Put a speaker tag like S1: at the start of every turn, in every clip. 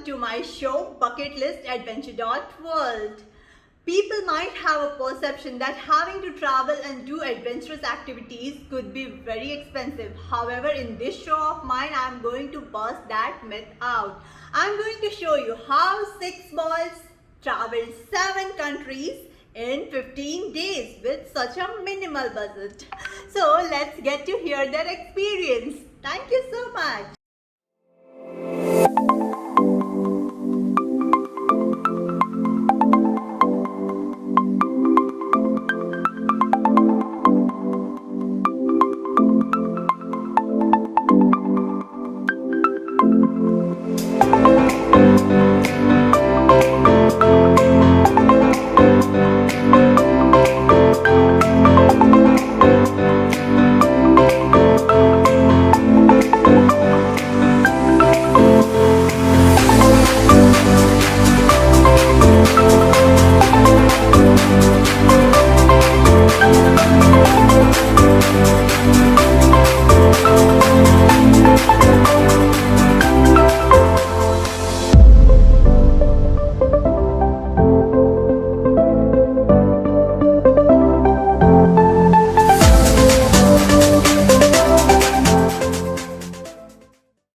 S1: welcome to my show Bucket List Adventure.world. People might have a perception that having to travel and do adventurous activities could be very expensive. However, in this show of mine, I'm going to bust that myth out. I'm going to show you how 6 boys traveled 7 countries in 15 days with such a minimal budget. So let's get to hear their experience. Thank you so much.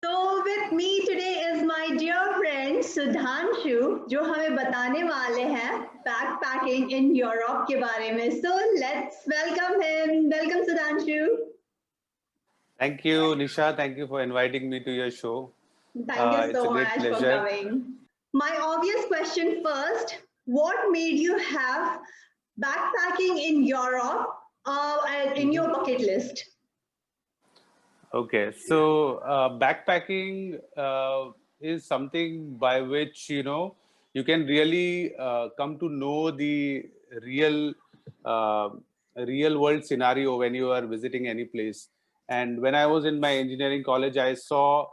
S1: So with me today is my dear friend Sudhanshu जो हमें बताने वाले हैं backpacking in Europe के बारे में. So let's welcome him. Welcome Sudhanshu.
S2: Thank you, Nisha. Thank you for inviting me to your show.
S1: Thank you
S2: It's a
S1: so
S2: great
S1: much for
S2: pleasure.
S1: coming. My obvious question first, what made you have backpacking in Europe in your bucket list?
S2: Okay, so backpacking is something by which you can really come to know the real uh, real world scenario when you are visiting any place. And when I was in my engineering college, I saw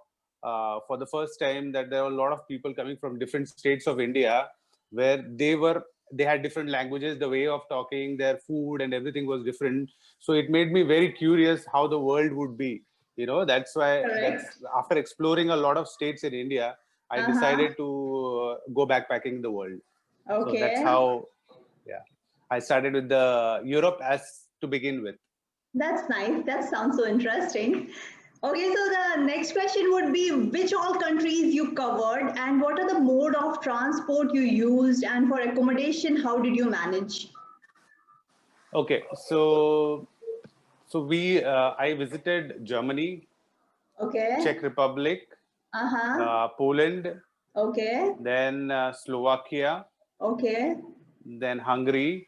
S2: for the first time that there were a lot of people coming from different states of India, where they had different languages, the way of talking, their food, and everything was different. So it made me very curious how the world would be. That's why
S1: Correct.
S2: after exploring a lot of states in India, I decided to go backpacking the world. So that's
S1: Okay.
S2: how, yeah, I started with the Europe as to begin with.
S1: That's nice. That sounds so interesting. Okay, so the next question would be which all countries you covered and what are the mode of transport you used and for accommodation, how did you manage?
S2: Okay, so I visited Germany,
S1: Okay.
S2: Czech Republic,
S1: Uh-huh.
S2: Poland,
S1: Okay.
S2: then Slovakia,
S1: Okay.
S2: then Hungary,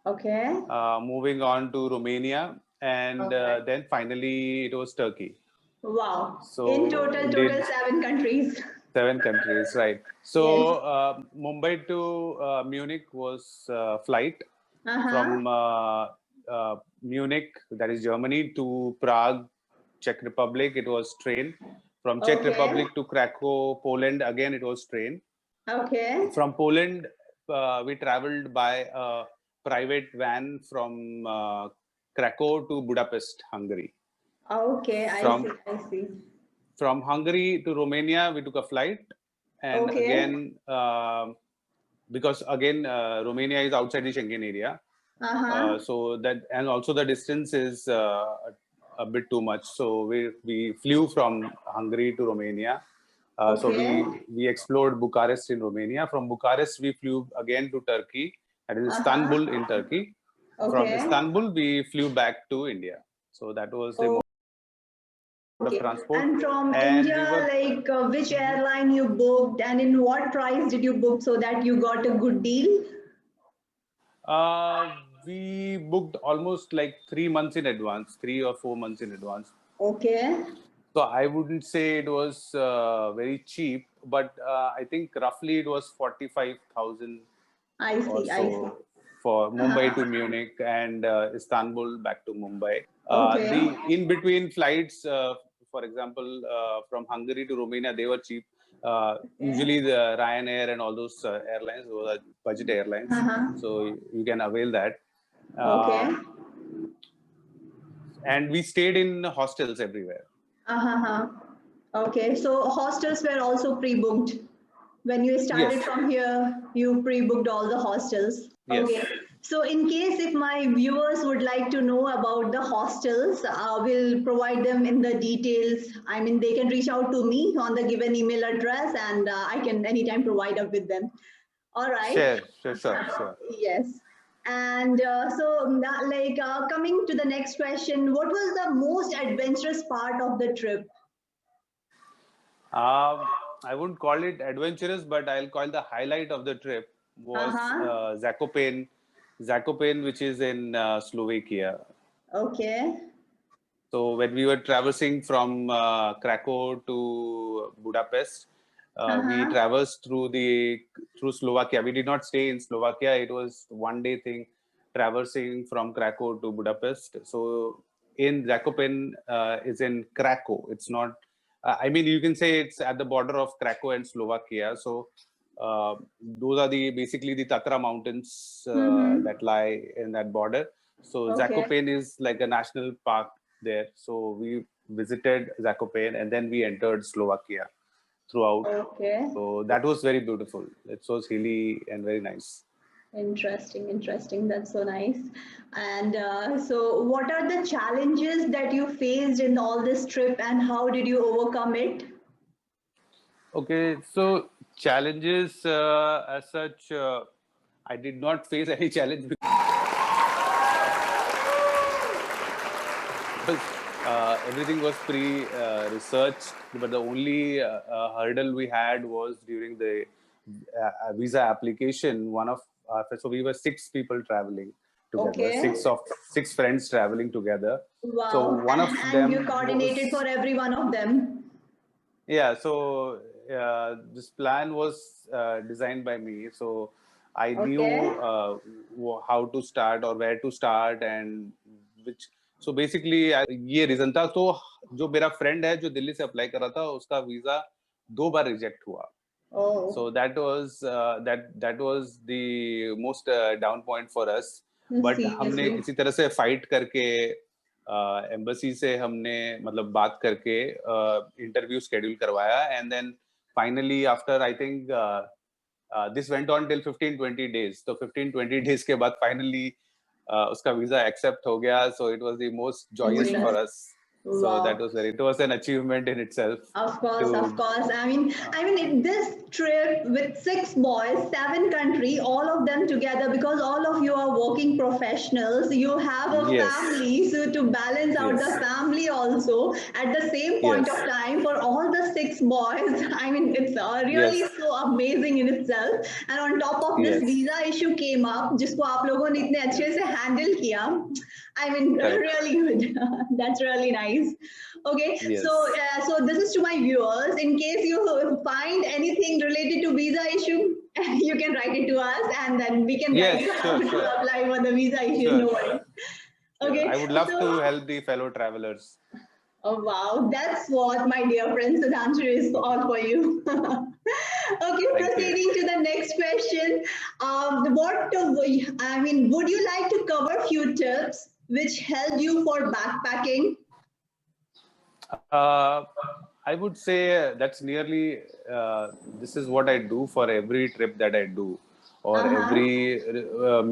S1: Okay.
S2: moving on to Romania, and
S1: Okay.
S2: then finally it was Turkey.
S1: Wow. In
S2: So
S1: total
S2: did
S1: 7 countries.
S2: 7 countries, right?
S1: Yes.
S2: So Mumbai to Munich was flight.
S1: Uh-huh.
S2: From Munich, that is Germany, to Prague, Czech Republic, it was train. From Czech
S1: Okay.
S2: Republic to Krakow, Poland, again it was train.
S1: Okay.
S2: From Poland, we traveled by a private van from Krakow to Budapest, Hungary.
S1: Okay. I see.
S2: From
S1: I see.
S2: from Hungary to Romania, we took a flight, and
S1: Okay.
S2: again, because again Romania is outside the Schengen area,
S1: Uh-huh.
S2: so that, and also the distance is a bit too much. So we flew from Hungary to Romania. So
S1: Okay.
S2: we explored Bucharest in Romania. From Bucharest, we flew again to Turkey, that is
S1: Uh-huh.
S2: Istanbul in Turkey. From
S1: Okay.
S2: Istanbul, we flew back to India. So that was the mode of
S1: Okay.
S2: transport,
S1: And from
S2: and
S1: India,
S2: we were.
S1: like which airline you booked and in what price did you book so that you got a good deal?
S2: We booked almost like 3 months in advance, 3 or 4 months in advance.
S1: Okay.
S2: So I wouldn't say it was very cheap, but I think roughly it was 45,000
S1: I
S2: or
S1: see. I see.
S2: so for Mumbai
S1: Uh-huh.
S2: to Munich and Istanbul back to Mumbai.
S1: Okay.
S2: The in between flights, for example, from Hungary to Romania, they were cheap.
S1: Okay.
S2: Usually the Ryanair and all those airlines, those are budget airlines,
S1: Uh-huh.
S2: so you can avail that.
S1: Okay.
S2: And we stayed in hostels everywhere.
S1: Uh-huh. Okay. So hostels were also pre-booked. When you started
S2: Yes.
S1: from here, you pre-booked all the hostels.
S2: Yes.
S1: Okay. So in case if my viewers would like to know about the hostels, we'll provide them in the details. I mean, they can reach out to me on the given email address and I can anytime provide up with them. All right.
S2: Sure.
S1: Yes. And coming to the next question, what was the most adventurous part of the trip?
S2: I wouldn't call it adventurous, but I'll call the highlight of the trip was
S1: Uh-huh.
S2: Zakopane, which is in Slovakia.
S1: Okay.
S2: So when we were traversing from Krakow to Budapest, we
S1: Uh-huh.
S2: traversed through Slovakia. We did not stay in Slovakia. It was one day thing, traversing from Krakow to Budapest. So in Zakopane is in Krakow. It's not. I mean, you can say it's at the border of Krakow and Slovakia. So those are basically the Tatra Mountains
S1: Mm-hmm.
S2: that lie in that border. So
S1: Okay.
S2: Zakopane is like a national park there. So we visited Zakopane and then we entered Slovakia throughout.
S1: Okay.
S2: So that was very beautiful. It was hilly and very nice.
S1: Interesting. That's so nice. And so, what are the challenges that you faced in all this trip, and how did you overcome it?
S2: Okay, so challenges as such, I did not face any challenge because everything was pre-researched. But the only hurdle we had was during the visa application. So we were 6 people traveling together,
S1: Okay.
S2: six friends traveling together. So
S1: Wow.
S2: one of
S1: And you
S2: them
S1: coordinated
S2: was
S1: for every one of them.
S2: yeah. So this plan was designed by me. So I knew
S1: Okay.
S2: how to start or where to start and which. So basically ये reason था. तो जो मेरा friend है जो दिल्ली से apply कर रहा था उसका वीजा 2 बार रिजेक्ट हुआ.
S1: Oh.
S2: So that was the most down point for us. But हमने
S1: Seriously.
S2: किसी तरह से फाइट करके एम्बेसी से हमने मतलब बात करके इंटरव्यू शेड्यूल करवाया and then finally after I think this went on till 15-20 days. तो 15-20 डेज के बाद फाइनली उसका वीजा एक्सेप्ट हो गया. So it was the most joyous
S1: Interest.
S2: For us. So that
S1: Wow.
S2: was it was an achievement in itself
S1: Of
S2: to
S1: course. I mean, this trip with 6 boys, 7 country, all of them together, because all of you are working professionals. You have a
S2: yes.
S1: family, so to balance out the
S2: Yes.
S1: family also at the same point of
S2: Yes.
S1: time for all the 6 boys. I mean, it's really
S2: Yes.
S1: so amazing in itself. And on top of this,
S2: Yes.
S1: visa issue came up, जिसको आप लोगों ने इतने अच्छे से handle किया. I mean,
S2: Correct.
S1: really good. That's really nice. Okay, so
S2: Yes.
S1: so this is to my viewers. In case you find anything related to visa issue, you can write it to us, and then we can guide
S2: Yes.
S1: you how
S2: Sure.
S1: to
S2: Sure.
S1: apply for the visa issue.
S2: Sure.
S1: No
S2: Sure.
S1: worries.
S2: Sure.
S1: Okay,
S2: I would love to
S1: so
S2: help the fellow travelers.
S1: oh wow, that's what my dear friends, the answer is all for you. Okay,
S2: Thank you.
S1: proceeding to the next question. I mean, would you like to cover few tips which help you for backpacking?
S2: Uh, I would say that's nearly this is what I do for every trip that I do, or
S1: Uh-huh.
S2: every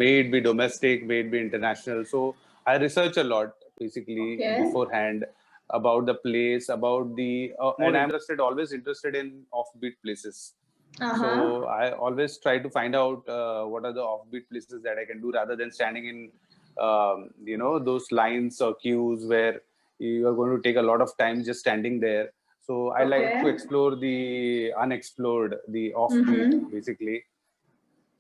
S2: may it be domestic, may it be international. So I research a lot basically
S1: Okay.
S2: beforehand about the place, about and I'm always interested in offbeat places.
S1: Uh-huh.
S2: So I always try to find out what are the offbeat places that I can do rather than standing in, those lines or queues where you are going to take a lot of time just standing there. So I like to
S1: Okay.
S2: explore the unexplored, the offbeat,
S1: Mm-hmm.
S2: basically.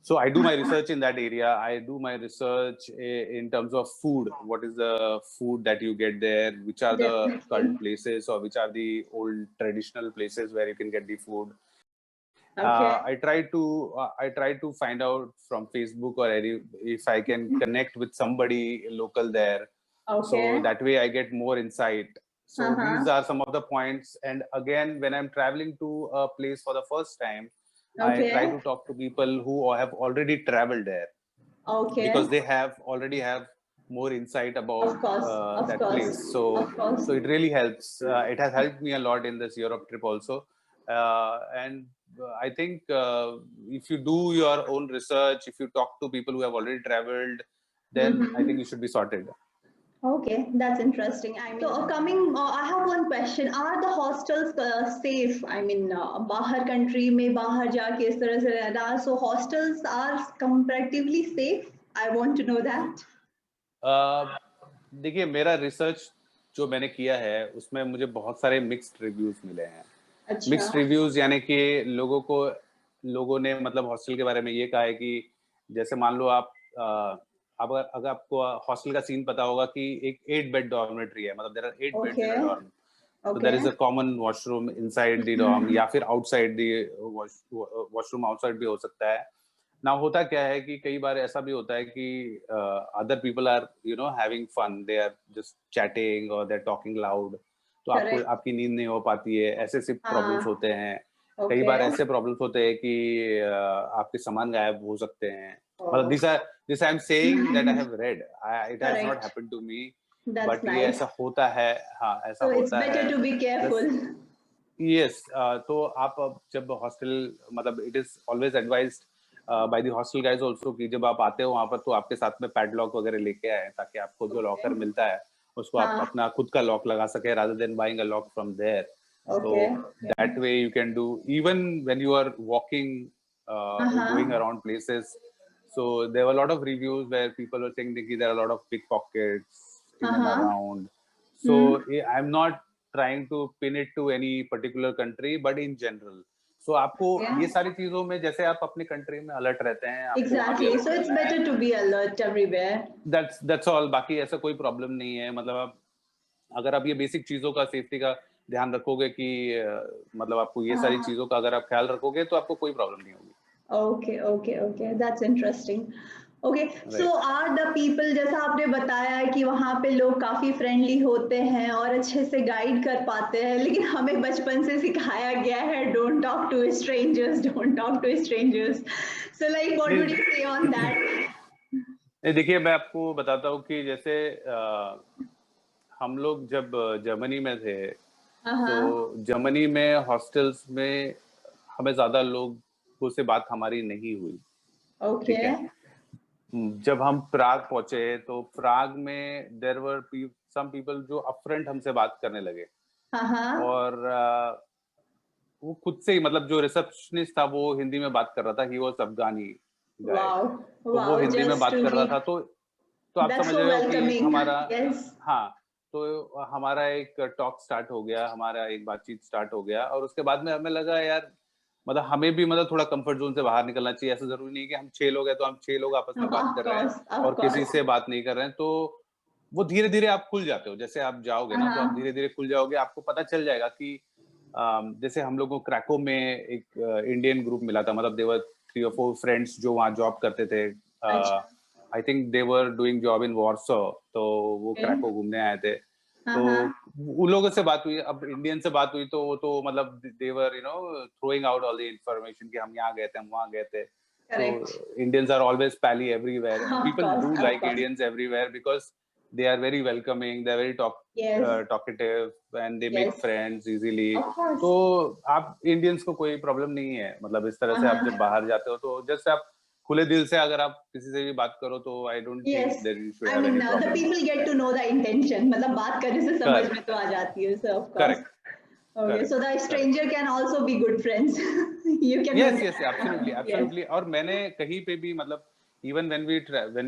S2: So I do my research in that area. I do my research in terms of food. What is the food that you get there? Which are the cult
S1: Definitely.
S2: places or which are the old traditional places where you can get the food?
S1: Okay.
S2: I try to find out from Facebook or if I can connect with somebody local there, so
S1: Okay.
S2: that way I get more insight. So these
S1: Uh-huh.
S2: are some of the points. And again, when I'm traveling to a place for the first time, I try
S1: Okay.
S2: to talk to people who have already traveled there because
S1: Okay.
S2: they already have more insight about
S1: Of course. Of
S2: that
S1: course.
S2: place. So
S1: Of course.
S2: so it really helps. It has helped me a lot in this Europe trip also. And I think if you do your own research, if you talk to people who have already traveled, then I think you should be sorted.
S1: Okay, that's interesting. I mean, so coming, I have one question. Are the hostels safe? I mean, बाहर country में बाहर जाके इस तरह से रहना, so hostels are comparatively safe. I want to know that.
S2: देखिए, मेरा रिसर्च जो मैंने किया है उसमें मुझे बहुत सारे मिक्स्ड रिव्यूज मिले हैं।
S1: अच्छा।
S2: मिक्स्ड रिव्यूज यानी कि लोगों ने मतलब हॉस्टल के बारे में ये कहा है कि जैसे मान लो आप अगर आपको हॉस्टल का सीन पता होगा कि एक 8 बेड डॉर्मेटरी है, मतलब there are 8 beds in a dorm, so there is a common washroom inside the dorm या फिर outside the washroom outside भी हो सकता है ना। होता क्या है कि कई बार ऐसा भी होता है कि other people are having fun, they are just chatting or they're talking loud, तो आपको आपकी नींद नहीं हो पाती है, ऐसे सिर्फ प्रॉब्लम्स होते हैं। कई बार ऐसे प्रॉब्लम्स होते हैं कि आपके सामान गायब हो सकते हैं। मतलब this I am saying that I have read, it has not happened to me, but ये ऐसा होता है। हाँ, ऐसा होता है।
S1: Better to be careful.
S2: Yes, तो आप जब हॉस्टल मतलब it is always advised by the hostel guys also कि जब आप आते हो वहां पर तो आपके साथ में पैडलॉक वगैरह लेके आए ताकि आपको जो लॉकर मिलता है उसको आप अपना खुद का लॉक लगा सके rather than buying a lock from there. So that way you can do even when you are walking, going around places. So there were a lot of reviews where people were saying that there are a lot of pickpockets in and around. So I'm not trying to pin it to any particular country, but in general. So आपको ये सारी चीजों में जैसे आप अपने country में alert रहते हैं,
S1: exactly. So it's better to be alert everywhere.
S2: That's all. बाकी ऐसा कोई प्रॉब्लम नहीं है। मतलब आप अगर आप ये बेसिक चीजों का सेफ्टी का ध्यान रखोगे कि मतलब आपको ये सारी चीजों का अगर आप ख्याल रखोगे तो आपको कोई प्रॉब्लम नहीं होगी।
S1: Okay, that's interesting. Okay, so are the people, जैसा आपने बताया है कि वहाँ पे लोग काफी फ्रेंडली होते हैं और अच्छे से गाइड कर पाते हैं, लेकिन हमें बचपन से सिखाया गया है don't talk to strangers. So like what would you say on that?
S2: देखिए, मैं आपको बताता हूँ कि जैसे हम लोग जब जर्मनी में थे तो जर्मनी में हॉस्टल्स में हमें ज्यादा लोगों से बात हमारी नहीं हुई।
S1: ठीक है।
S2: जब हम प्राग पहुंचे तो प्राग में देयर वर सम पीपल जो अपफ्रंट हमसे बात करने लगे और वो खुद से ही मतलब जो रिसेप्शनिस्ट था वो हिंदी में बात कर रहा था। ही वाज अफगानी गाय, तो वो हिंदी में बात कर रहा था। तो आप समझ रहे हो कि हमारा हाँ, तो हमारा एक टॉक स्टार्ट हो गया, हमारा एक बातचीत स्टार्ट हो गया और उसके बाद में हमें लगा यार मतलब हमें भी मतलब थोड़ा कंफर्ट जोन से बाहर निकलना चाहिए। ऐसा जरूरी नहीं कि हम 6 लोग हैं तो हम 6 लोग आपस में बात कर रहे हैं और किसी से बात नहीं कर रहे हैं। तो वो धीरे धीरे आप खुल जाते हो, जैसे आप जाओगे ना तो आप धीरे धीरे खुल जाओगे। आपको पता चल जाएगा कि जैसे हम लोगों को क्रैको में एक इंडियन ग्रुप मिला था, मतलब देवर 3 or 4 फ्रेंड्स जो वहाँ जॉब करते थे। I think they were doing job in Warsaw, तो वो क्रैको घूमने आए थे। तो उन लोगों से बात हुई। अब इंडियन से बात हुई तो वो तो मतलब they were throwing out all the information कि हम यहाँ गए थे, हम वहाँ गए थे। तो इंडियंस आर ऑलवेज पैली everywhere. People do like Indians everywhere because they are very welcoming, they are very talkative and they make friends easily. तो आप इंडियंस को कोई प्रॉब्लम नहीं है। मतलब इस तरह से आप जब बाहर जाते हो तो जैसे आप खुले दिल से अगर आप किसी से भी बात करो तो I don't think that you should have any problem.
S1: The people get to know the intention. मतलब बात करने से समझ में तो आ जाती है। So of course.
S2: Correct.
S1: Okay, so the stranger can also be good friends. You can.
S2: Yes, absolutely. और मैंने कहीं पे भी मतलब even when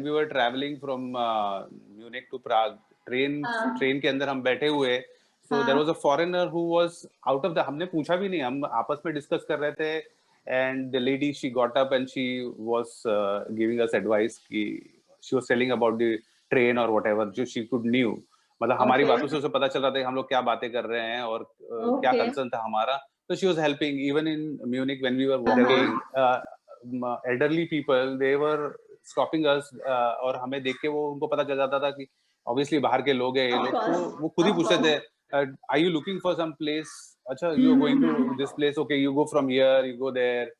S2: we were traveling from Munich to Prague, train के अंदर हम बैठे हुए, so there was a foreigner who was out of the, हमने पूछा भी नहीं, हम आपस में डिस्कस कर रहे थे and the lady she got up and she was giving us advice कि she was telling about the train or whatever जो she could knew. मतलब हमारी बातों से उसे पता चल रहा था कि हम लोग क्या बातें कर रहे हैं और क्या कंसर्न था हमारा। So she was helping even in Munich when we were walking. Elderly people they were stopping us और हमें देख के वो उनको पता चल जाता था कि obviously बाहर के लोग हैं ये लोग, तो वो खुद ही पूछते थे are you looking for some place? अच्छा, you are going to this place, okay, you go from here, you go there,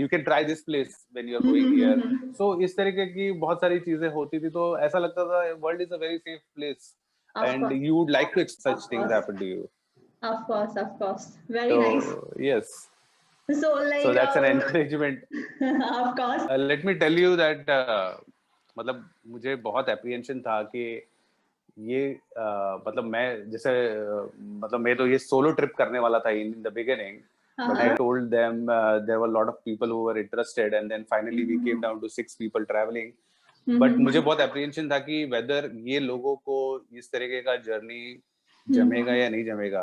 S2: you can try this place when you are going here. So इस तरीके की बहुत सारी चीजें होती थी, तो ऐसा लगता था world is a very safe place and you would like to such things happen to you.
S1: Of course, very nice.
S2: Yes.
S1: So like
S2: So that's an encouragement.
S1: of course.
S2: Let me tell you that मतलब मुझे बहुत apprehension था कि ये मतलब मैं जैसे मतलब मैं तो ये सोलो ट्रिप करने वाला था in the beginning, but I told them there were a lot of people who were interested, and then finally we came down to 6 people traveling. But मुझे बहुत apprehension था कि whether ये लोगों को इस तरीके का जर्नी जमेगा या नहीं जमेगा,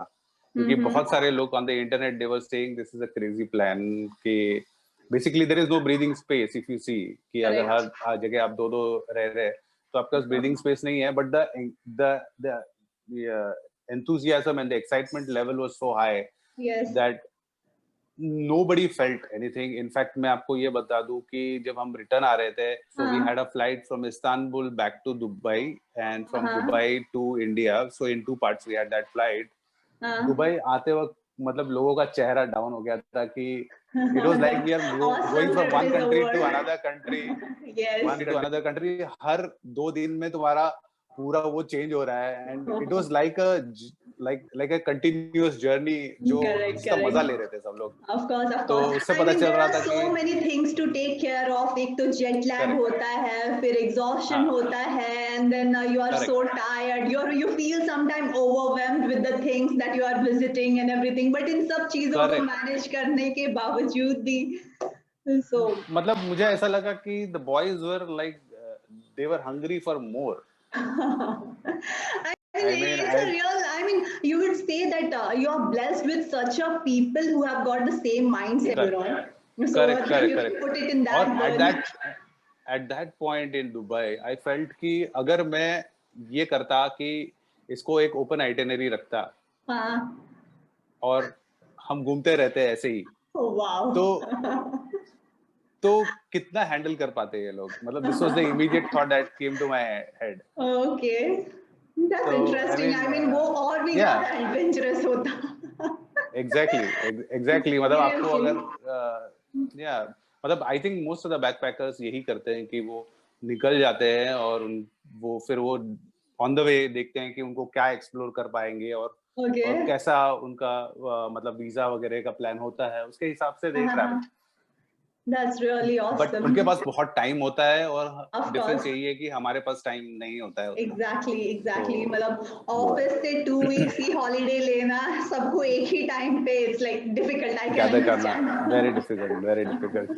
S2: क्योंकि बहुत सारे लोग on the internet they were saying this is a crazy plan कि basically there is no breathing space if you see कि अगर हर जगह आप दो रह रहे तो आपके पास breathing space नहीं है, but the enthusiasm and the excitement level was so high that nobody felt anything. In fact, मैं आपको ये बता दूं कि जब हम रिटर्न आ रहे थे, so we had a flight from Istanbul back to Dubai and from Dubai to India. So in 2 parts we had that flight. Dubai आते वक्त मतलब लोगों का चेहरा डाउन हो गया था कि it was like we are going from one country to another country, one to another country. हर 2 दिन में तुम्हारा पूरा वो चेंज हो रहा है, and it was like a continuous journey जो जिसका मजा ले रहे थे सब लोग.
S1: Of course.
S2: तो उससे पता चल रहा था कि
S1: so many things to take care of. एक तो jet lag होता है, फिर exhaustion होता है, and then you are so tired. You feel sometimes overwhelmed with the things that you are visiting and everything. But इन सब चीजों को manage करने के बावजूद भी, so
S2: मतलब मुझे ऐसा लगा कि the boys were like they were hungry for more.
S1: I mean, you would say that you are blessed with such a people who have got the same mindset, you know. So
S2: correct.
S1: Put it in that.
S2: और at that point in Dubai, I felt कि अगर मैं ये करता कि इसको एक open itinerary रखता, और हम घूमते रहते ऐसे ही, तो कितना हैंडल कर पाते ये लोग. मतलब this was the immediate thought that came to my head.
S1: Okay. That's interesting. I mean, वो और भी ज़्यादा adventurous होता.
S2: Exactly. मतलब आपको अगर मतलब I think most of the backpackers यही करते हैं कि वो निकल जाते हैं और वो फिर वो on the way देखते हैं कि उनको क्या एक्सप्लोर कर पाएंगे और कैसा उनका मतलब वीजा वगैरह का प्लान होता है, उसके हिसाब से they travel.
S1: That's really awesome.
S2: But उनके पास बहुत टाइम होता है और डिफरेंस यही है कि हमारे पास टाइम नहीं होता है.
S1: Exactly. मतलब ऑफिस से 2 weeks की हॉलीडे लेना सबको एक ही टाइम पे it's like difficult. I can understand.
S2: Very difficult.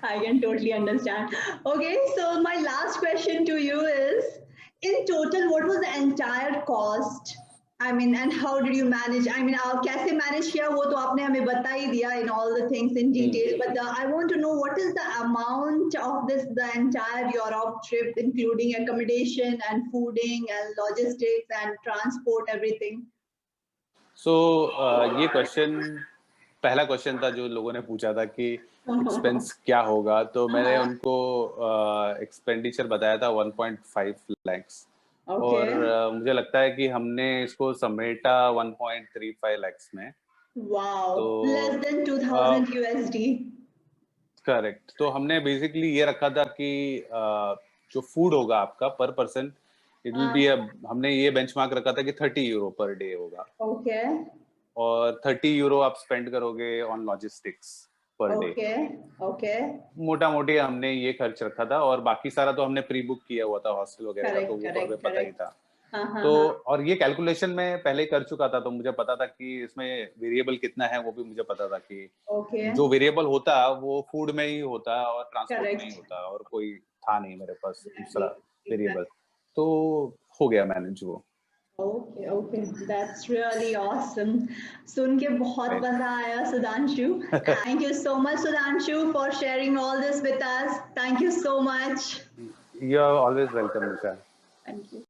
S1: I can totally understand. Okay, so my last question to you is, in total, what was the entire cost? I mean, and how did you manage? I mean, कैसे manage किया वो तो आपने हमें बता ही दिया in all the things in detail. But I want to know what is the amount of the entire Europe trip, including accommodation and fooding and logistics and transport, everything.
S2: So ये पहला question था जो लोगों ने पूछा था कि expense क्या होगा, तो मैंने उनको एक्सपेंडिचर बताया था 1.5 lakhs. और मुझे लगता है कि हमने इसको समेटा 1.35 lakhs में.
S1: Wow, less than 2000 USD.
S2: Correct. तो हमने बेसिकली ये रखा था कि जो फूड होगा आपका पर पर्सन, इट विल बी हमने ये बेंचमार्क रखा था कि 30 euro पर डे होगा. और 30 euro आप स्पेंड करोगे ऑन लॉजिस्टिक्स पर डे. मोटा मोटी हमने ये खर्च रखा था और बाकी सारा तो हमने प्री बुक किया हुआ था हॉस्टल वगैरह का, तो वो तो हमें पता ही था. तो और ये कैलकुलेशन मैं पहले ही कर चुका था, तो मुझे पता था कि इसमें वेरिएबल कितना है वो भी मुझे पता था कि जो वेरिएबल होता वो फूड में ही होता और ट्रांसपोर्ट में ही होता, और कोई था नहीं मेरे पास दूसरा वेरिएबल. तो हो गया मैनेज वो.
S1: Okay, that's really awesome. सुन के बहुत मजा आया Sudhanshu. Thank you so much Sudhanshu for sharing all this with us. Thank you so much.
S2: You're always welcome, Nisha.
S1: Thank you.